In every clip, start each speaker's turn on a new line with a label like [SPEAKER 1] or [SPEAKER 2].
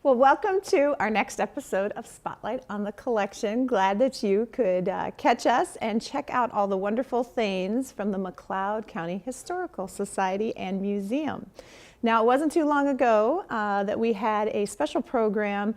[SPEAKER 1] Well, welcome to our next episode of Spotlight on the Collection. Glad that you could catch us and check out all the wonderful things from the McLeod County Historical Society and Museum. Now, it wasn't too long ago that we had a special program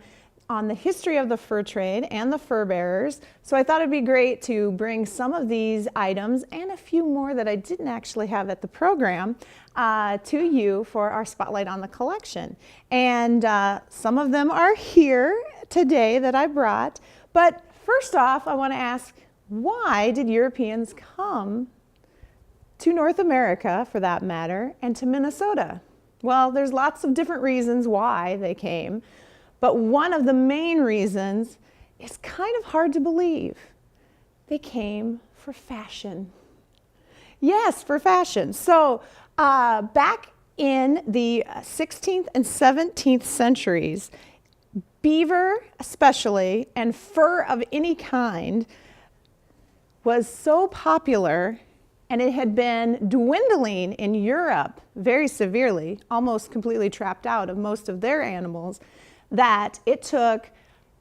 [SPEAKER 1] on the history of the fur trade and the fur bearers. So I thought it'd be great to bring some of these items and a few more that I didn't actually have at the program to you for our Spotlight on the Collection. And some of them are here today that I brought. But first off, I want to ask, why did Europeans come to North America, for that matter, and to Minnesota? Well, there's lots of different reasons why they came. But one of the main reasons is kind of hard to believe. They came for fashion. Yes, for fashion. So back in the 16th and 17th centuries, beaver especially, and fur of any kind was so popular, and it had been dwindling in Europe very severely, almost completely trapped out of most of their animals, that it took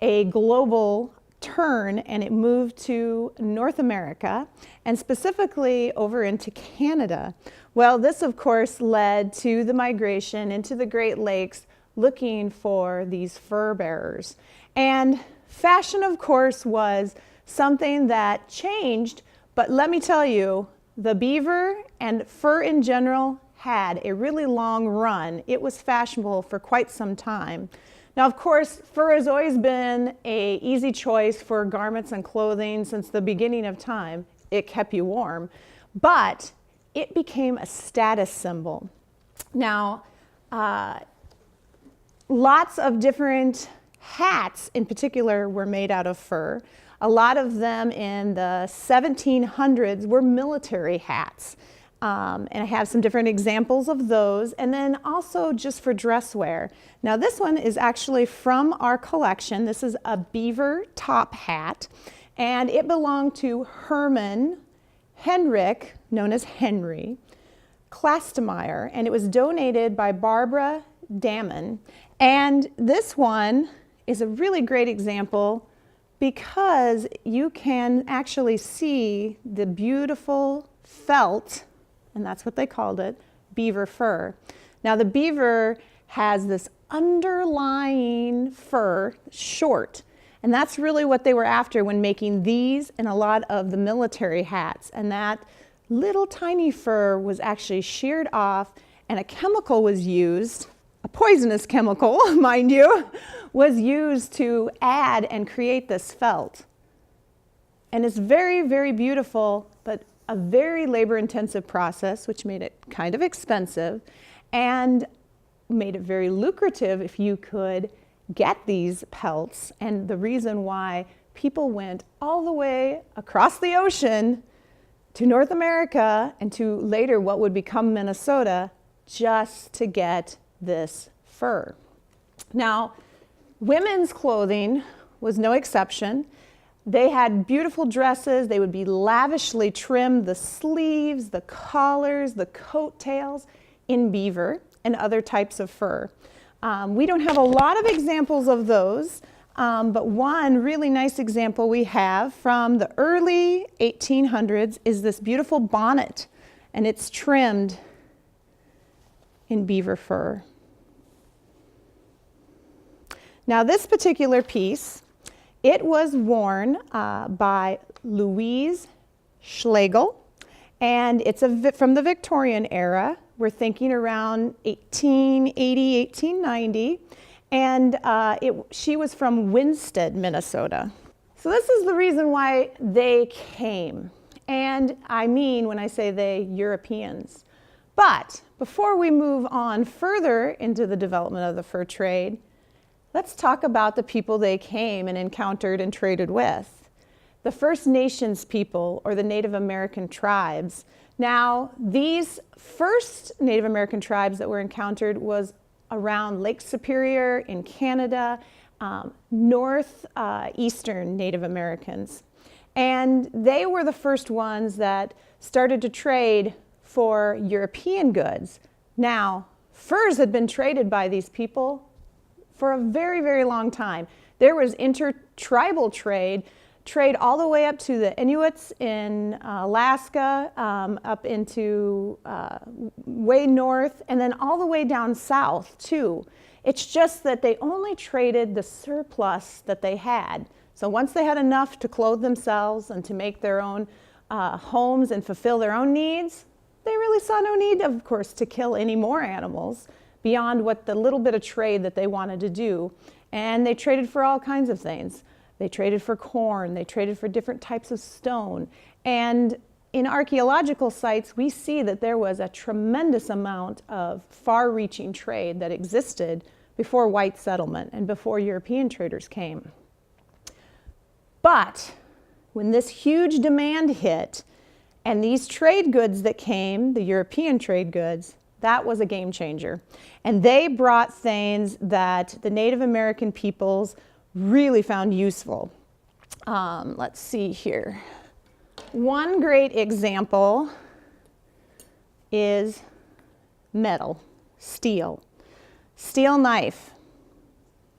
[SPEAKER 1] a global turn and it moved to North America and specifically over into Canada. Well, this of course led to the migration into the Great Lakes looking for these fur bearers. And fashion of course was something that changed, but let me tell you, the beaver and fur in general had a really long run. It was fashionable for quite some time. Now, of course, fur has always been an easy choice for garments and clothing since the beginning of time. It kept you warm, but it became a status symbol. Now, lots of different hats in particular were made out of fur. A lot of them in the 1700s were military hats. And I have some different examples of those, and then also just for dress wear. Now this one is actually from our collection. This is a beaver top hat, and it belonged to Herman Henrik, known as Henry, Klastemeyer, and it was donated by Barbara Damon. And this one is a really great example because you can actually see the beautiful felt, and that's what they called it, beaver fur. Now the beaver has this underlying fur, short, and that's really what they were after when making these and a lot of the military hats. And that little tiny fur was actually sheared off, and a chemical was used, a poisonous chemical, mind you, was used to add and create this felt. And it's very, very beautiful, but a very labor-intensive process, which made it kind of expensive and made it very lucrative if you could get these pelts. And the reason why people went all the way across the ocean to North America and to later what would become Minnesota just to get this fur. Now, women's clothing was no exception. They had beautiful dresses. They would be lavishly trimmed, the sleeves, the collars, the coat tails in beaver and other types of fur. We don't have a lot of examples of those, but one really nice example we have from the early 1800s is this beautiful bonnet, and it's trimmed in beaver fur. Now this particular piece, it was worn by Louise Schlegel, and it's from the Victorian era. We're thinking around 1880, 1890, and she was from Winsted, Minnesota. So this is the reason why they came, and I mean when I say they, Europeans. But before we move on further into the development of the fur trade, let's talk about the people they came and encountered and traded with. The First Nations people, or the Native American tribes. Now, these first Native American tribes that were encountered was around Lake Superior in Canada, northeastern Native Americans. And they were the first ones that started to trade for European goods. Now, furs had been traded by these people for a very, very long time. There was intertribal trade all the way up to the Inuits in Alaska, up into way north, and then all the way down south too. It's just that they only traded the surplus that they had. So once they had enough to clothe themselves and to make their own homes and fulfill their own needs, they really saw no need, of course, to kill any more animals beyond what the little bit of trade that they wanted to do. And they traded for all kinds of things. They traded for corn, they traded for different types of stone. And in archaeological sites, we see that there was a tremendous amount of far-reaching trade that existed before white settlement and before European traders came. But when this huge demand hit, and these trade goods that came, the European trade goods, that was a game changer. And they brought things that the Native American peoples really found useful. Let's see here. One great example is metal, steel. Steel knife.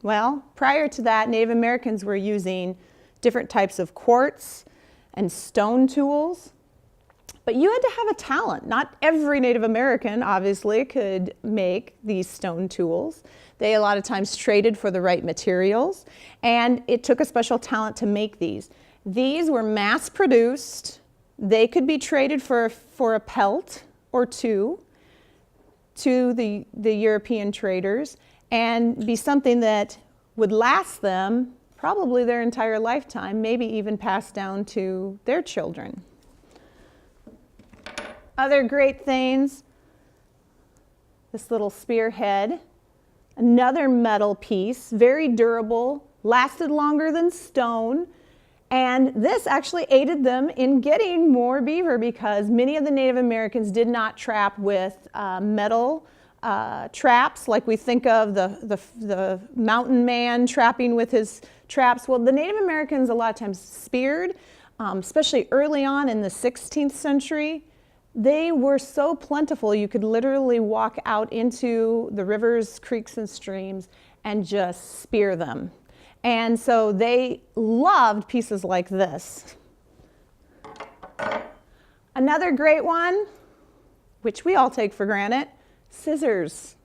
[SPEAKER 1] Well, prior to that, Native Americans were using different types of quartz and stone tools. But you had to have a talent. Not every Native American, obviously, could make these stone tools. They a lot of times traded for the right materials, and it took a special talent to make these. These were mass-produced. They could be traded for a pelt or two to the European traders and be something that would last them probably their entire lifetime, maybe even pass down to their children. Other great things, this little spearhead, another metal piece, very durable, lasted longer than stone, and this actually aided them in getting more beaver because many of the Native Americans did not trap with metal traps like we think of the mountain man trapping with his traps. Well, the Native Americans a lot of times speared, especially early on in the 16th century. They were so plentiful you could literally walk out into the rivers, creeks, and streams and just spear them. And so they loved pieces like this. Another great one, which we all take for granted, scissors.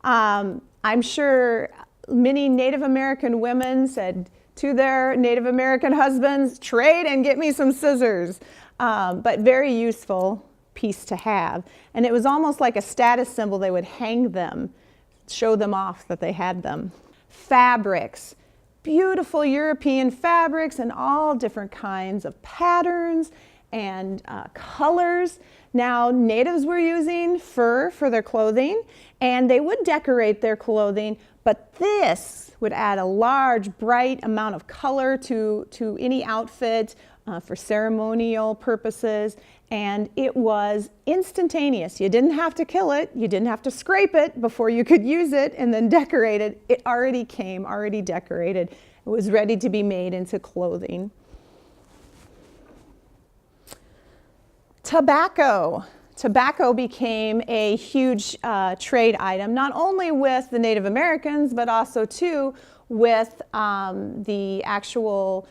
[SPEAKER 1] I'm sure many Native American women said to their Native American husbands, trade and get me some scissors. But very useful piece to have. And it was almost like a status symbol. They would hang them, show them off that they had them. Fabrics, beautiful European fabrics and all different kinds of patterns and colors. Now, natives were using fur for their clothing, and they would decorate their clothing, but this would add a large, bright amount of color to any outfit for ceremonial purposes, and it was instantaneous. You didn't have to kill it, you didn't have to scrape it before you could use it and then decorate it. It already came, already decorated. It was ready to be made into clothing. Tobacco. Tobacco became a huge trade item, not only with the Native Americans, but also too with the actual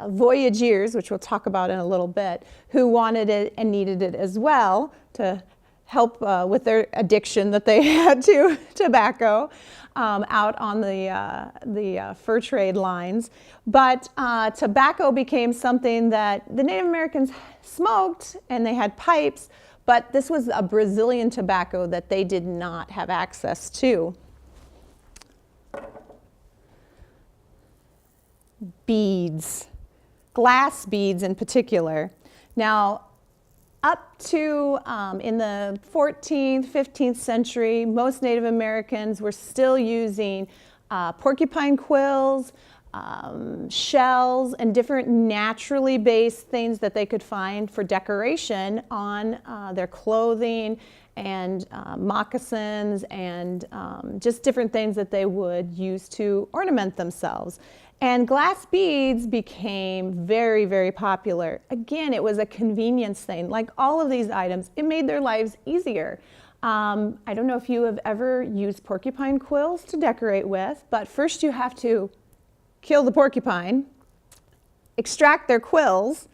[SPEAKER 1] voyageurs, which we'll talk about in a little bit, who wanted it and needed it as well to help with their addiction that they had to tobacco out on the fur trade lines. But tobacco became something that the Native Americans smoked, and they had pipes, but this was a Brazilian tobacco that they did not have access to. Beads, glass beads in particular. Now, up to in the 14th, 15th century, most Native Americans were still using porcupine quills, shells, and different naturally based things that they could find for decoration on their clothing and moccasins and just different things that they would use to ornament themselves. And glass beads became very, very popular. Again, it was a convenience thing. Like all of these items, it made their lives easier. I don't know if you have ever used porcupine quills to decorate with, but first you have to kill the porcupine, extract their quills,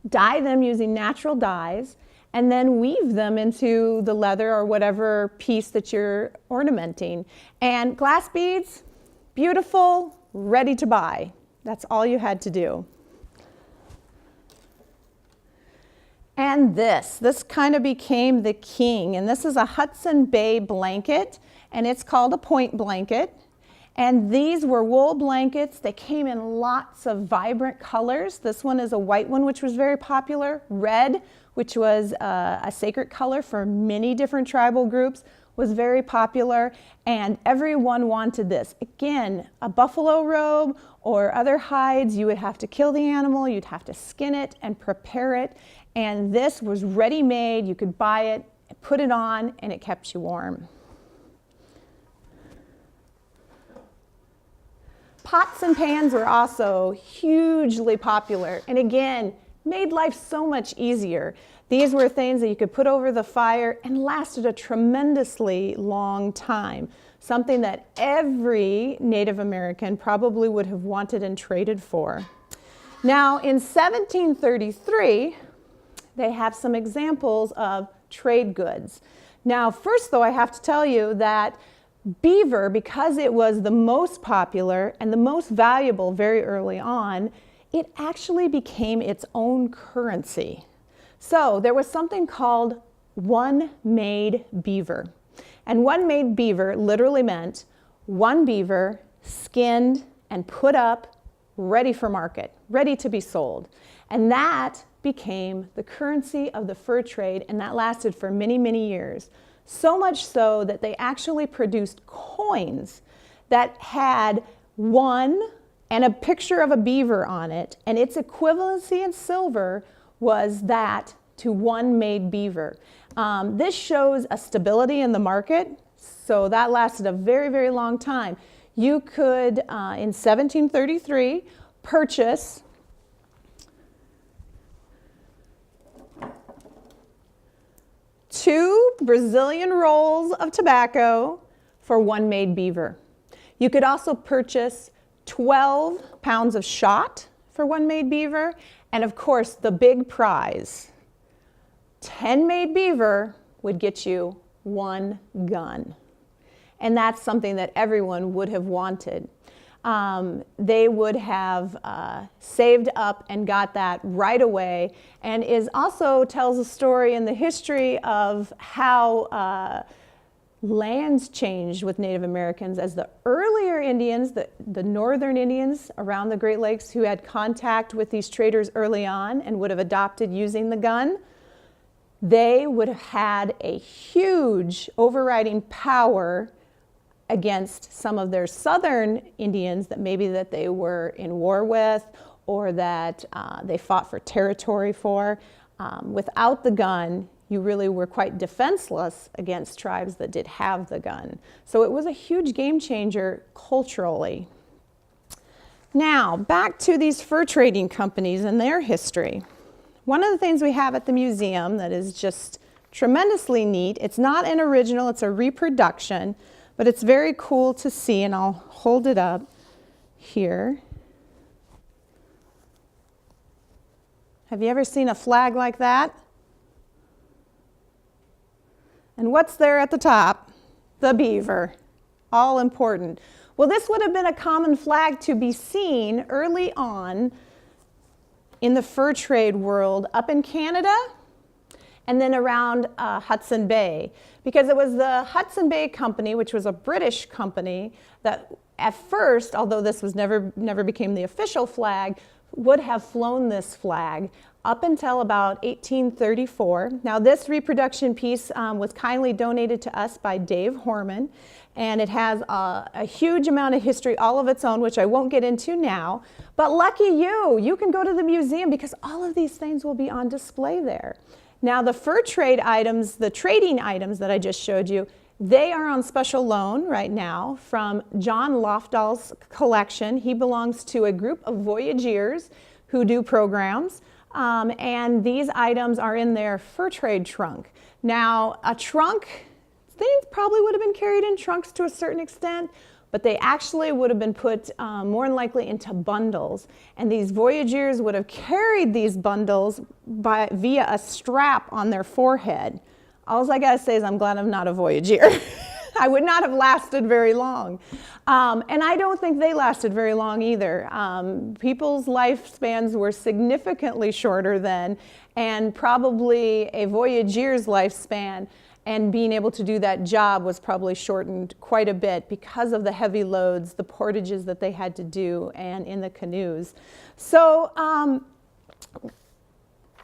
[SPEAKER 1] dye them using natural dyes, and then weave them into the leather or whatever piece that you're ornamenting. And glass beads, beautiful, ready to buy. That's all you had to do. And this kind of became the king. And this is a Hudson Bay blanket, and it's called a point blanket. And these were wool blankets. They came in lots of vibrant colors. This one is a white one, which was very popular. Red, which was a sacred color for many different tribal groups, was very popular. And everyone wanted this. Again, a buffalo robe or other hides, you would have to kill the animal, you'd have to skin it and prepare it. And this was ready-made. You could buy it, put it on, and it kept you warm. Pots and pans were also hugely popular, and again, made life so much easier. These were things that you could put over the fire and lasted a tremendously long time, something that every Native American probably would have wanted and traded for. Now, in 1733, they have some examples of trade goods. Now, first though, I have to tell you that beaver, because it was the most popular and the most valuable very early on, it actually became its own currency. So there was something called one-made beaver. And one-made beaver literally meant one beaver skinned and put up, ready for market, ready to be sold. And that became the currency of the fur trade, and that lasted for many, many years. So much so that they actually produced coins that had one and a picture of a beaver on it, and its equivalency in silver was that to one made beaver. This shows a stability in the market, so that lasted a very, very long time. You could, in 1733, purchase two Brazilian rolls of tobacco for one made beaver. You could also purchase 12 pounds of shot for one made beaver, and of course the big prize, 10 made beaver would get you one gun. And that's something that everyone would have wanted. They would have saved up and got that right away, and also tells a story in the history of how lands changed with Native Americans as the earlier Indians, the northern Indians around the Great Lakes who had contact with these traders early on and would have adopted using the gun, they would have had a huge overriding power against some of their southern Indians that maybe that they were in war with or that they fought for territory for. Without the gun, you really were quite defenseless against tribes that did have the gun. So it was a huge game changer culturally. Now, back to these fur trading companies and their history. One of the things we have at the museum that is just tremendously neat, it's not an original, it's a reproduction, but it's very cool to see, and I'll hold it up here. Have you ever seen a flag like that? And what's there at the top? The beaver. All important. Well, this would have been a common flag to be seen early on in the fur trade world up in Canada and then around Hudson Bay, because it was the Hudson Bay Company, which was a British company, that at first, although this was never became the official flag, would have flown this flag up until about 1834. Now, this reproduction piece was kindly donated to us by Dave Horman, and it has a huge amount of history all of its own, which I won't get into now. But lucky you can go to the museum because all of these things will be on display there. Now, the fur trade items, the trading items that I just showed you, they are on special loan right now from John Lofdahl's collection. He belongs to a group of voyageurs who do programs, and these items are in their fur trade trunk. Now, a trunk things probably would have been carried in trunks to a certain extent, but they actually would have been put more than likely into bundles. And these voyageurs would have carried these bundles via a strap on their forehead. All I gotta say is I'm glad I'm not a voyageur. I would not have lasted very long. And I don't think they lasted very long either. People's lifespans were significantly shorter then, and probably a voyageur's lifespan and being able to do that job was probably shortened quite a bit because of the heavy loads, the portages that they had to do, and in the canoes. So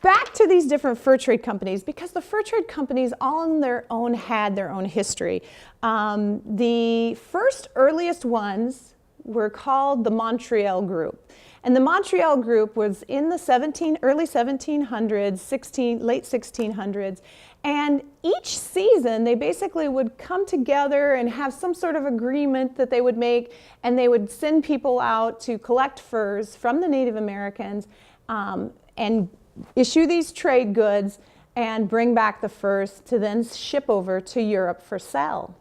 [SPEAKER 1] back to these different fur trade companies, because the fur trade companies all on their own had their own history. The first earliest ones were called the Montreal Group. And the Montreal Group was in the early 1700s, late 1600s. And each season, they basically would come together and have some sort of agreement that they would make, and they would send people out to collect furs from the Native Americans and issue these trade goods and bring back the furs to then ship over to Europe for sale.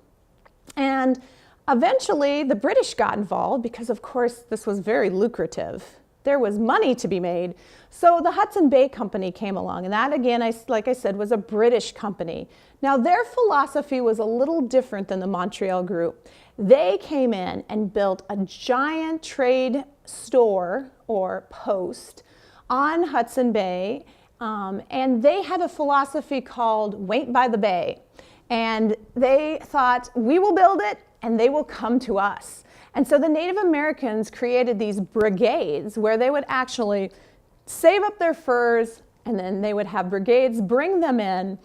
[SPEAKER 1] And eventually, the British got involved because, of course, this was very lucrative. There was money to be made. So the Hudson Bay Company came along, and that, again, like I said, was a British company. Now, their philosophy was a little different than the Montreal Group. They came in and built a giant trade store or post on Hudson Bay, and they had a philosophy called Wait by the Bay. And they thought, we will build it, and they will come to us. And so the Native Americans created these brigades where they would actually save up their furs, and then they would have brigades bring them in,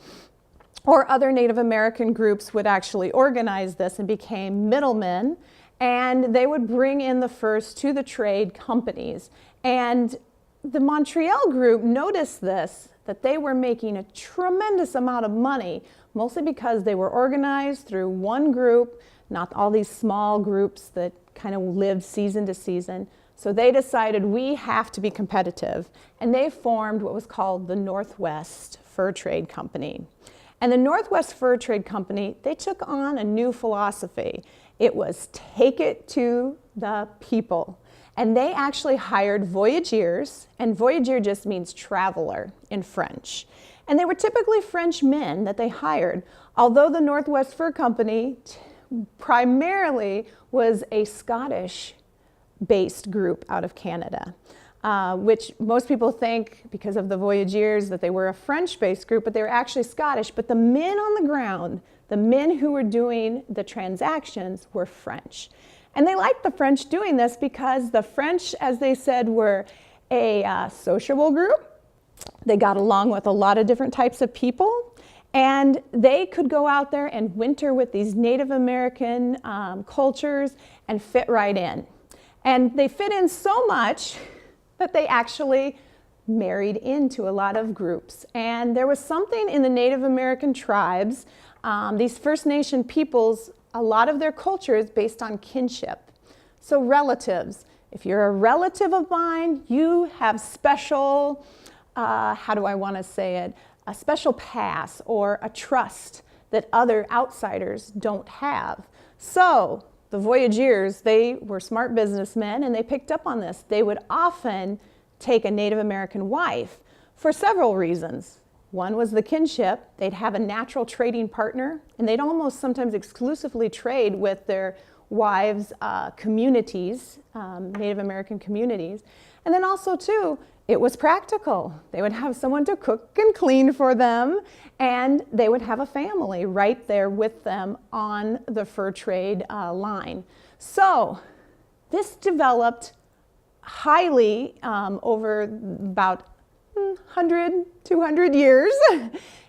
[SPEAKER 1] or other Native American groups would actually organize this and became middlemen, and they would bring in the furs to the trade companies. And the Montreal Group noticed this, that they were making a tremendous amount of money, mostly because they were organized through one group, not all these small groups that kind of lived season to season. So they decided we have to be competitive, and they formed what was called the Northwest Fur Trade Company. And the Northwest Fur Trade Company, they took on a new philosophy. It was take it to the people. And they actually hired voyageurs, and voyageur just means traveler in French. And they were typically French men that they hired, although the Northwest Fur Company primarily was a Scottish-based group out of Canada, which most people think, because of the voyageurs, that they were a French-based group, but they were actually Scottish. But the men on the ground, the men who were doing the transactions, were French. And they liked the French doing this because the French, as they said, were a sociable group. They got along with a lot of different types of people. And they could go out there and winter with these Native American cultures and fit right in. And they fit in so much that they actually married into a lot of groups. And there was something in the Native American tribes, these First Nation peoples, a lot of their culture is based on kinship. So relatives. If you're a relative of mine, you have special, how do I want to say it? A special pass or a trust that other outsiders don't have. So the voyageurs, they were smart businessmen, and they picked up on this. They would often take a Native American wife for several reasons. One was the kinship. They'd have a natural trading partner, and they'd almost sometimes exclusively trade with their wives' communities, Native American communities. And then also, too, it was practical. They would have someone to cook and clean for them, and they would have a family right there with them on the fur trade line. So this developed highly over about 100, 200 years.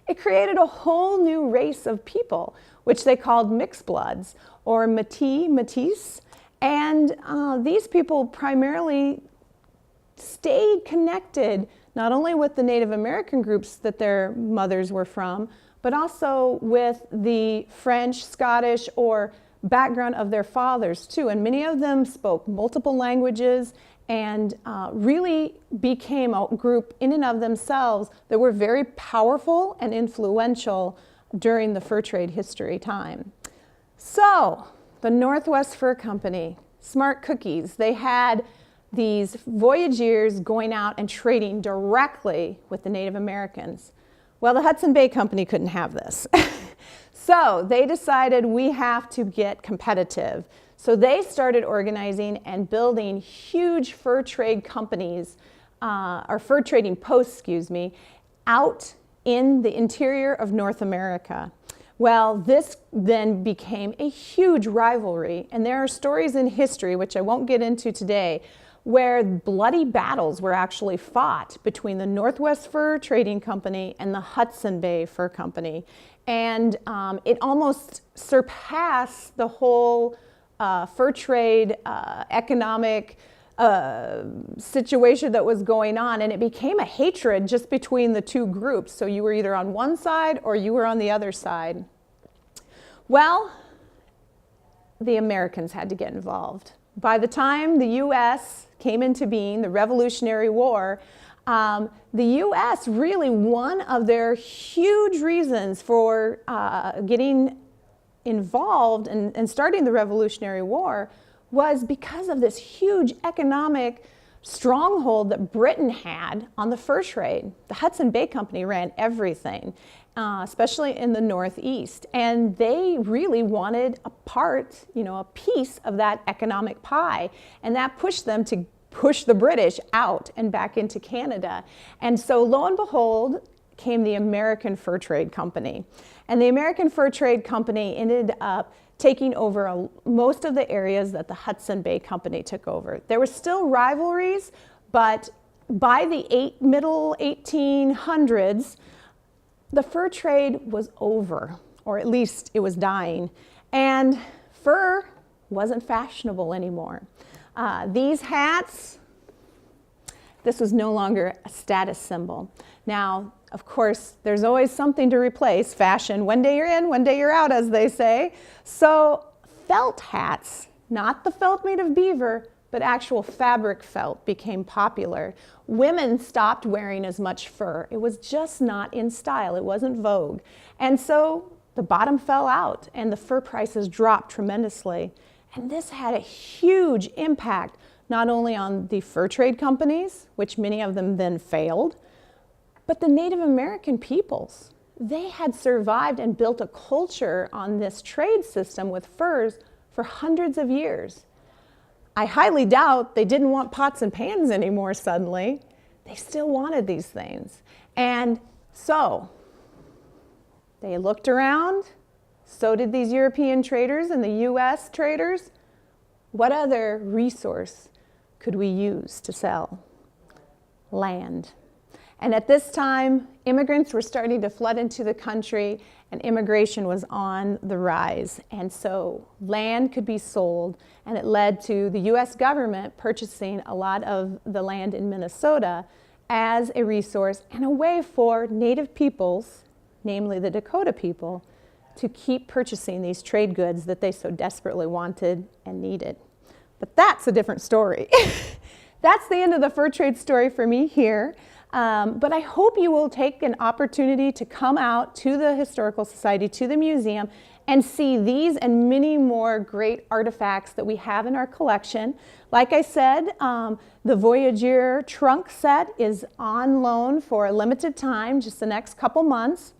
[SPEAKER 1] It created a whole new race of people, which they called mixed bloods, or métis. And these people primarily stayed connected not only with the Native American groups that their mothers were from, but also with the French, Scottish, or background of their fathers too. And many of them spoke multiple languages and really became a group in and of themselves that were very powerful and influential during the fur trade history time. So the Northwest Fur Company, smart cookies, they had these voyageurs going out and trading directly with the Native Americans. Well, the Hudson Bay Company couldn't have this. So they decided we have to get competitive. So they started organizing and building huge fur trade companies, or fur trading posts, excuse me, out in the interior of North America. Well, this then became a huge rivalry, and there are stories in history, which I won't get into today, where bloody battles were actually fought between the Northwest Fur Trading Company and the Hudson Bay Fur Company. And it almost surpassed the whole fur trade economic situation that was going on, and it became a hatred just between the two groups. So you were either on one side or you were on the other side. Well, the Americans had to get involved. By the time the U.S. came into being, the Revolutionary War, the U.S. really, one of their huge reasons for getting involved and starting the Revolutionary War was because of this huge economic stronghold that Britain had on the fur trade. The Hudson Bay Company ran everything, especially in the Northeast, and they really wanted a part, a piece of that economic pie, and that pushed them to push the British out and back into Canada. And so lo and behold came the American Fur Trade Company. And the American Fur Trade Company ended up taking over most of the areas that the Hudson Bay Company took over. There were still rivalries, but by the middle 1800s, the fur trade was over, or at least it was dying, and fur wasn't fashionable anymore. These hats, this was no longer a status symbol. Now, of course, there's always something to replace fashion. One day you're in, one day you're out, as they say. So felt hats, not the felt made of beaver, but actual fabric felt became popular. Women stopped wearing as much fur. It was just not in style. It wasn't vogue. And so the bottom fell out and the fur prices dropped tremendously. And this had a huge impact, not only on the fur trade companies, which many of them then failed, but the Native American peoples. They had survived and built a culture on this trade system with furs for hundreds of years. I highly doubt they didn't want pots and pans anymore suddenly. They still wanted these things. And so they looked around, so did these European traders and the US traders. What other resource could we use to sell? Land. And at this time, immigrants were starting to flood into the country and immigration was on the rise. And so land could be sold, and it led to the US government purchasing a lot of the land in Minnesota as a resource and a way for Native peoples, namely the Dakota people, to keep purchasing these trade goods that they so desperately wanted and needed. But that's a different story. That's the end of the fur trade story for me here. But I hope you will take an opportunity to come out to the Historical Society, to the museum, and see these and many more great artifacts that we have in our collection. Like I said, the Voyageur trunk set is on loan for a limited time, just the next couple months.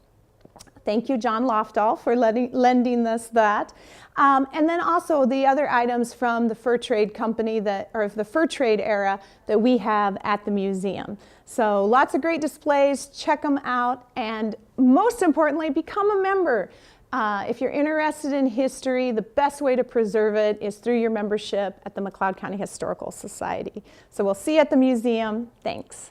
[SPEAKER 1] Thank you, John Lofdahl, for lending us that. And then also the other items from the fur trade company or the fur trade era that we have at the museum. So lots of great displays, check them out, and most importantly, become a member. If you're interested in history, the best way to preserve it is through your membership at the McLeod County Historical Society. So we'll see you at the museum. Thanks.